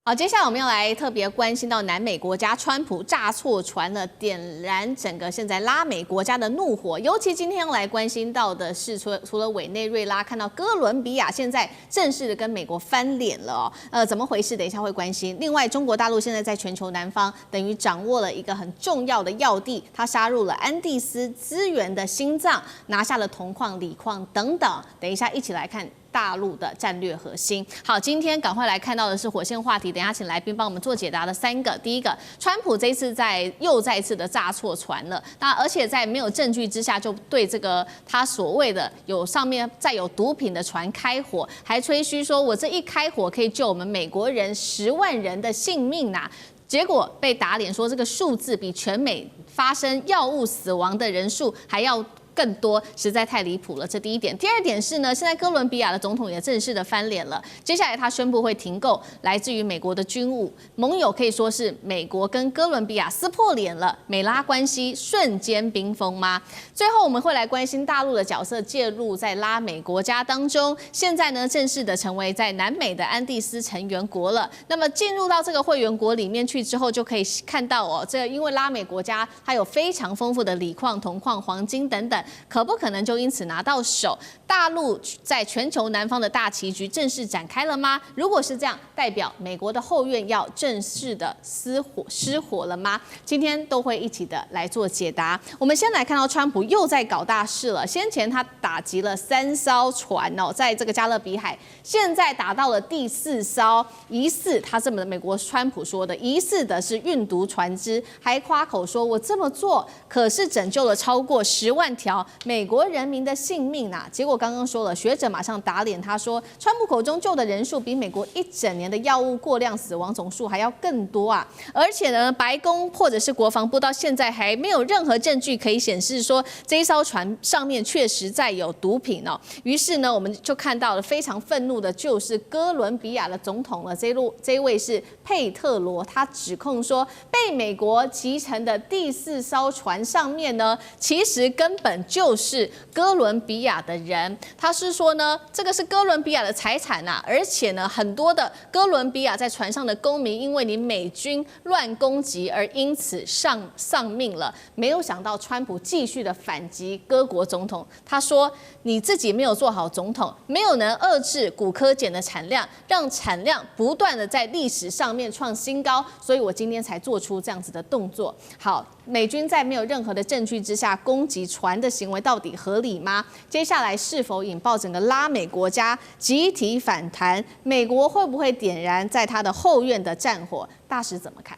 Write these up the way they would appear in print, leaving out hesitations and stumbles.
好，接下来我们要来特别关心到南美国家，川普炸错船了，点燃整个现在拉美国家的怒火。尤其今天要来关心到的是，除了委内瑞拉，看到哥伦比亚现在正式的跟美国翻脸了哦。怎么回事？等一下会关心。另外，中国大陆现在在全球南方，等于掌握了一个很重要的要地，它杀入了安第斯资源的心脏，拿下了铜矿、锂矿等等。等一下一起来看大陆的战略核心。好，今天赶快来看到的是火线话题，等一下请来宾帮我们做解答的3个。第一个，川普这一次又再次的炸错船了，那而且在没有证据之下，就对这个他所谓的上面载有毒品的船开火，还吹嘘说我这一开火可以救我们美国人10万人的性命呐。结果被打脸说这个数字比全美发生药物死亡的人数还要更多，实在太离谱了。这第一点。第二点是呢，现在哥伦比亚的总统也正式的翻脸了。接下来他宣布会停购来自于美国的军武，盟友可以说是美国跟哥伦比亚撕破脸了，美拉关系瞬间冰封吗？最后我们会来关心大陆的角色介入在拉美国家当中，现在呢正式的成为在南美的安第斯成员国了。那么进入到这个会员国里面去之后，就可以看到哦，这因为拉美国家它有非常丰富的锂矿、铜矿、黄金等等。可不可能就因此拿到手？大陆在全球南方的大棋局正式展开了吗？如果是这样，代表美国的后院要正式的失火了吗？今天都会一起的来做解答。我们先来看到川普又在搞大事了。先前他打击了3艘船哦，在这个加勒比海，现在打到了第4艘，疑似他这么的美国川普说的，疑似的是运毒船只，还夸口说我这么做可是拯救了超过10万条美国人民的性命啊！结果刚刚说了，学者马上打脸他说，川普口中救的人数比美国1整年的药物过量死亡总数还要更多啊！而且呢，白宫或者是国防部到现在还没有任何证据可以显示说这一艘船上面确实载有毒品哦。于是呢，我们就看到了非常愤怒的就是哥伦比亚的总统了，这一位是佩特罗，他指控说被美国击沉的第4艘船上面呢，其实根本就是哥伦比亚的人。他是说呢，这个是哥伦比亚的财产啊，而且呢，很多的哥伦比亚在船上的公民，因为你美军乱攻击而因此丧命了。没有想到川普继续的反击哥国总统，他说你自己没有做好总统，没有能遏制古柯碱的产量，让产量不断的在历史上面创新高，所以我今天才做出这样子的动作。好，美军在没有任何的证据之下攻击船的行为到底合理吗？接下来是否引爆整个拉美国家集体反弹？美国会不会点燃在他的后院的战火？大使怎么看？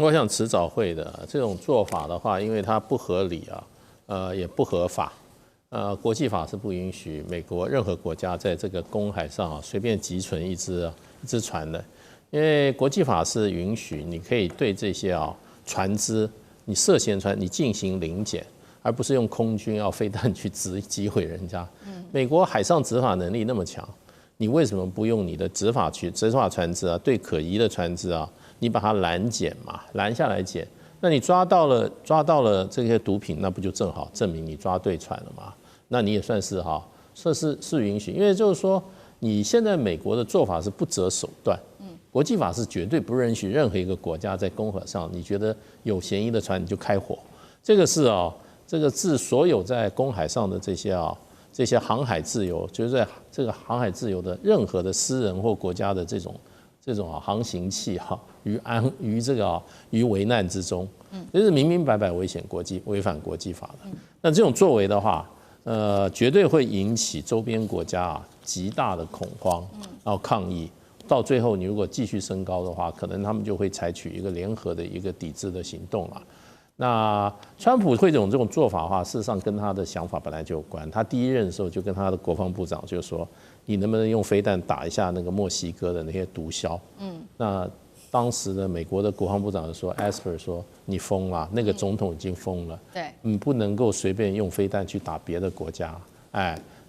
我想迟早会的。这种做法的话，因为它不合理啊，也不合法，国际法是不允许美国任何国家在这个公海上随便击沉一只船的，因为国际法是允许你可以对这些船只，你涉嫌船你进行临检，而不是用空军飞弹去击毁人家。美国海上执法能力那么强，你为什么不用你的执法船只对可疑的船只你把它拦检嘛，拦下来检，那你抓到了这些毒品，那不就正好证明你抓对船了吗？那你也算是是允许，因为就是说你现在美国的做法是不择手段。国际法是绝对不允许任何一个国家在公海上，你觉得有嫌疑的船你就开火。这个是这个自所有在公海上的这些航海自由，就是在这个航海自由的任何的私人或国家的这种航行器于危难之中，这是明明白白违反国际法的。那这种作为的话，绝对会引起周边国家极大的恐慌，然后抗议。到最后，你如果继续升高的话，可能他们就会采取一个联合的一个抵制的行动了。那川普会这种做法的话，事实上跟他的想法本来就有关。他第一任的时候就跟他的国防部长就说，你能不能用飞弹打一下那个墨西哥的那些毒枭？那当时的美国的国防部长说 ，Esper 说你疯了，那个总统已经疯了，对，你不能够随便用飞弹去打别的国家，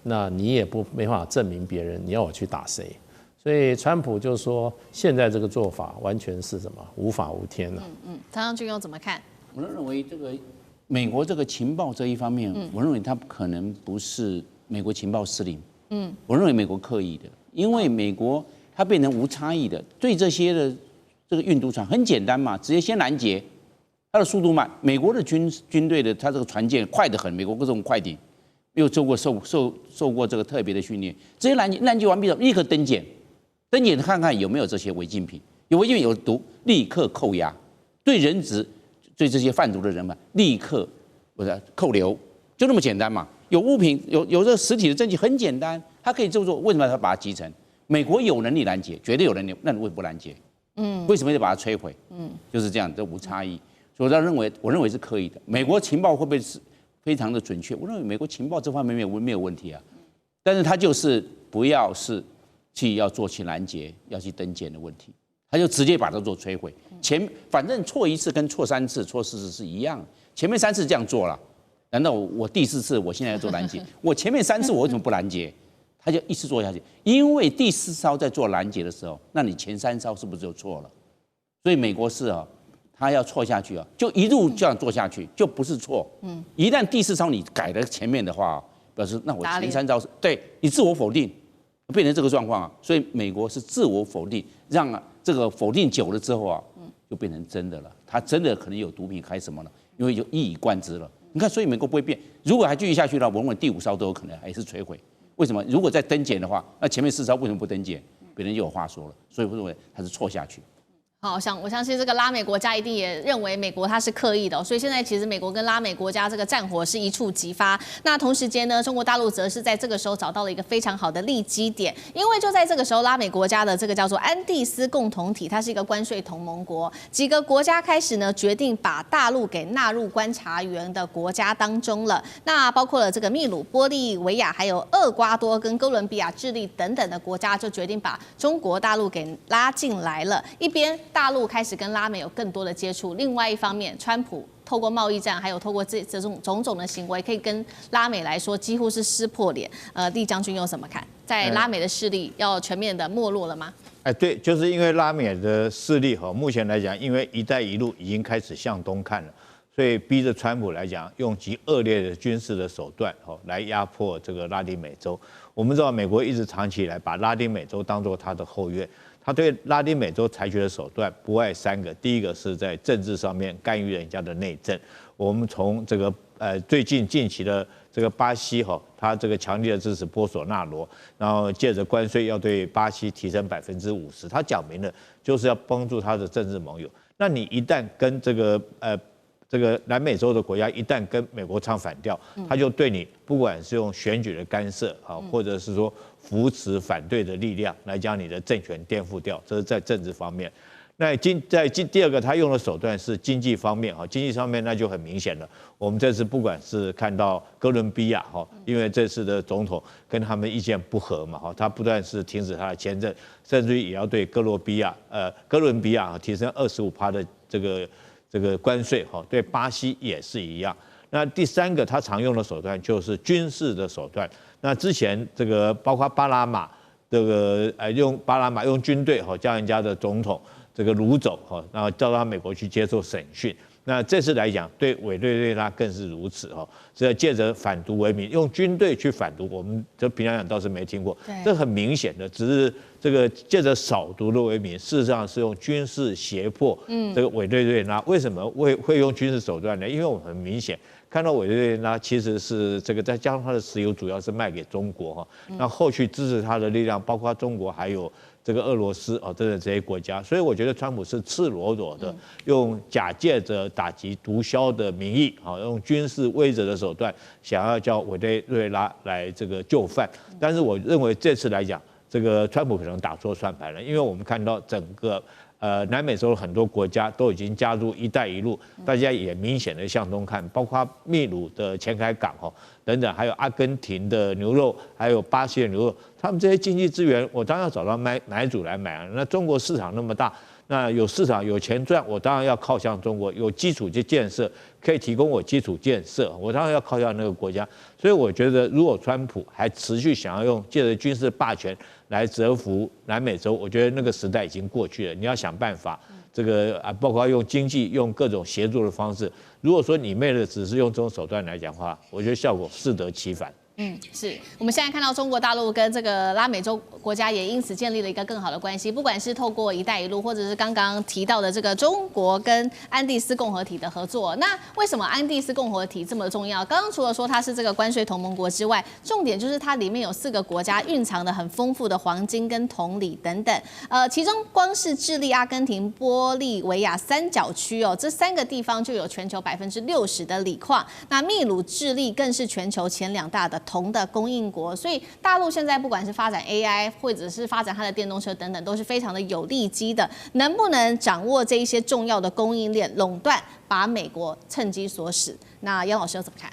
那你也没办法证明别人，你要我去打谁？所以川普就说，现在这个做法完全是什么无法无天了。唐湘军又怎么看？我认为这个美国这个情报这一方面，我认为他可能不是美国情报司令，我认为美国刻意的，因为美国它变成无差异的，对这些的这个运毒船很简单嘛，直接先拦截，它的速度慢。美国的军队的它这个船舰快得很，美国各种快艇没有受过这个特别的训练，直接拦截完毕了，立刻登检看看有没有这些违禁品，有违禁品有毒，立刻扣押，对人质。对这些贩毒的人们，立刻扣留，就那么简单嘛。有物品，有这个实体的证据，很简单，他可以这么做。为什么他把它集成？美国有能力拦截，绝对有能力，那你为什么不拦截？为什么要把它摧毁？就是这样，这无差异。所以我认为是可以的。美国情报会不会是非常的准确？我认为美国情报这方面没有问题啊，但是他就是不要是要做去拦截，要去登检的问题。他就直接把它做摧毁，反正错1次跟错3次、错4次是一样的。前面3次这样做了，难道我第4次我现在要做拦截？我前面3次我为什么不拦截？他就一直做下去，因为第4艘在做拦截的时候，那你前3艘是不是就错了？所以美国是他要错下去就一路这样做下去，就不是错。一旦第4艘你改了前面的话，表示那我前3艘对你自我否定，变成这个状况所以美国是自我否定，让这个否定久了之后就变成真的了。他真的可能有毒品还是什么了？因为就一以贯之了。你看，所以美国不会变。如果还继续下去的话，我认为第5艘都有可能还是摧毁。为什么？如果再登检的话，那前面4艘为什么不登检？别人就有话说了。所以我认为他是错下去。好，我相信这个拉美国家一定也认为美国它是刻意的所以现在其实美国跟拉美国家这个战火是一触即发。那同时间呢，中国大陆则是在这个时候找到了一个非常好的利基点，因为就在这个时候，拉美国家的这个叫做安第斯共同体，它是一个关税同盟国，几个国家开始呢决定把大陆给纳入观察员的国家当中了。那包括了这个秘鲁、玻利维亚、还有厄瓜多跟哥伦比亚、智利等等的国家，就决定把中国大陆给拉进来了。一边大陆开始跟拉美有更多的接触，另外一方面，川普透过贸易战，还有透过这种种种的行为，可以跟拉美来说几乎是撕破脸。厉将军又怎么看？在拉美的势力要全面的没落了吗？对，就是因为拉美的势力目前来讲，因为“一带一路”已经开始向东看了，所以逼着川普来讲，用极恶劣的军事的手段来压迫这个拉丁美洲。我们知道，美国一直长期以来把拉丁美洲当作他的后院。他对拉丁美洲采取的手段不外3个，第一个是在政治上面干预人家的内政。我们从这个最近近期的这个巴西他这个强烈的支持波索纳罗，然后借着关税要对巴西提升50%，他讲明了就是要帮助他的政治盟友。那你一旦跟这个南美洲的国家一旦跟美国唱反调，他就对你不管是用选举的干涉或者是说扶持反对的力量来将你的政权颠覆掉，这是在政治方面。那第二个，他用的手段是经济方面经济上面那就很明显了。我们这次不管是看到哥伦比亚因为这次的总统跟他们意见不合嘛他不但是停止他的签证，甚至于也要对哥伦比亚提升25%的这个关税对巴西也是一样。那第3个他常用的手段就是军事的手段。那之前这个包括巴拿马用军队将人家的总统这个掳走然后叫到美国去接受审讯。那这次来讲，对委内瑞拉更是如此是要借着反毒为名，用军队去反毒。我们这平常讲倒是没听过，这很明显的，只是这个借着扫毒的为名，事实上是用军事胁迫这个委内瑞拉。为什么会用军事手段呢？因为我们很明显看到委内瑞拉其实是这个再加上它的石油主要是卖给中国那后续支持它的力量包括中国还有这个俄罗斯等等这些国家。所以我觉得川普是赤裸裸的用假借着打击毒枭的名义用军事威慑的手段想要叫委内瑞拉来这个就范。但是我认为这次来讲，这个川普可能打错算盘了，因为我们看到整个南美洲很多国家都已经加入“一带一路”，大家也明显的向东看，包括秘鲁的前海港等等，还有阿根廷的牛肉，还有巴西的牛肉，他们这些经济资源，我当然要找到买主来买。那中国市场那么大，那有市场有钱赚，我当然要靠向中国，有基础建设可以提供我基础建设，我当然要靠向那个国家。所以我觉得，如果川普还持续想要用借着军事霸权来折服南美洲，我觉得那个时代已经过去了。你要想办法，这个包括用经济、用各种协助的方式。如果说你为了只是用这种手段来讲的话，我觉得效果适得其反。是我们现在看到中国大陆跟这个拉美洲国家也因此建立了一个更好的关系，不管是透过“一带一路”，或者是刚刚提到的这个中国跟安第斯共和体的合作。那为什么安第斯共和体这么重要？刚刚除了说它是这个关税同盟国之外，重点就是它里面有4个国家蕴藏的很丰富的黄金跟铜锂等等。其中光是智利、阿根廷、玻利维亚三角区哦，这3个地方就有全球60%的锂矿。那秘鲁、智利更是全球前2大的铜的供应国，所以大陆现在不管是发展 AI 或者是发展它的电动车等等，都是非常的有利基的。能不能掌握这一些重要的供应链垄断，把美国趁机所使？那杨老师又怎么看？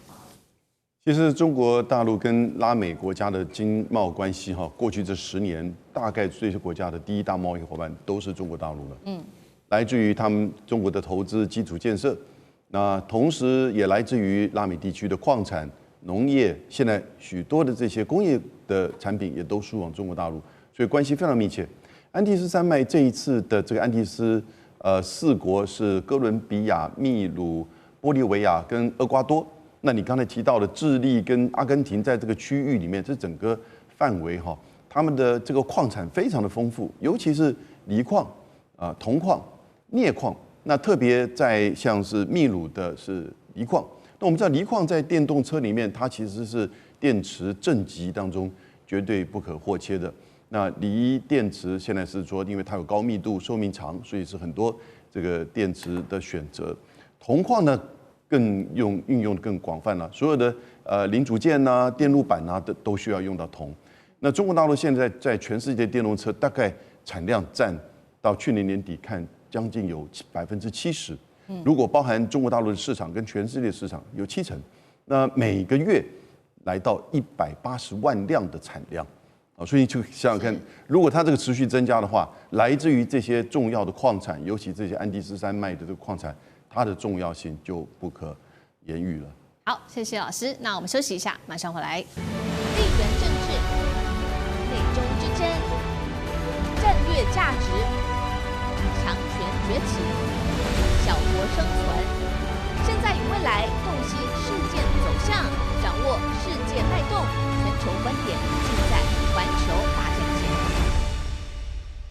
其实中国大陆跟拉美国家的经贸关系过去这10年，大概这些国家的第1大贸易伙伴都是中国大陆了。来自于他们中国的投资基础建设，那同时也来自于拉美地区的矿产、农业，现在许多的这些工业的产品也都输往中国大陆，所以关系非常密切。安第斯山脉这一次的这个安第斯4国是哥伦比亚、秘鲁、玻利维亚跟厄瓜多。那你刚才提到的智利跟阿根廷在这个区域里面，这整个范围他们的这个矿产非常的丰富，尤其是锂矿、铜矿、镍矿。那特别在像是秘鲁的是锂矿。那我们知道锂矿在电动车里面，它其实是电池正极当中绝对不可或缺的。那锂电池现在是说，因为它有高密度、寿命长，所以是很多这个电池的选择。铜矿呢，更运用更广泛了，所有的零组件呐、电路板呐，都需要用到铜。那中国大陆现在在全世界电动车大概产量占到去年年底看将近有70%。如果包含中国大陆的市场跟全世界市场有70%，那每个月来到180万辆的产量啊，所以就想想看，如果它这个持续增加的话，来自于这些重要的矿产，尤其这些安第斯山脉的这个矿产，它的重要性就不可言喻了。好，谢谢老师。那我们休息一下，马上回来。地缘政治、美中之争、战略价值、强权崛起、小国生存，现在与未来洞悉事件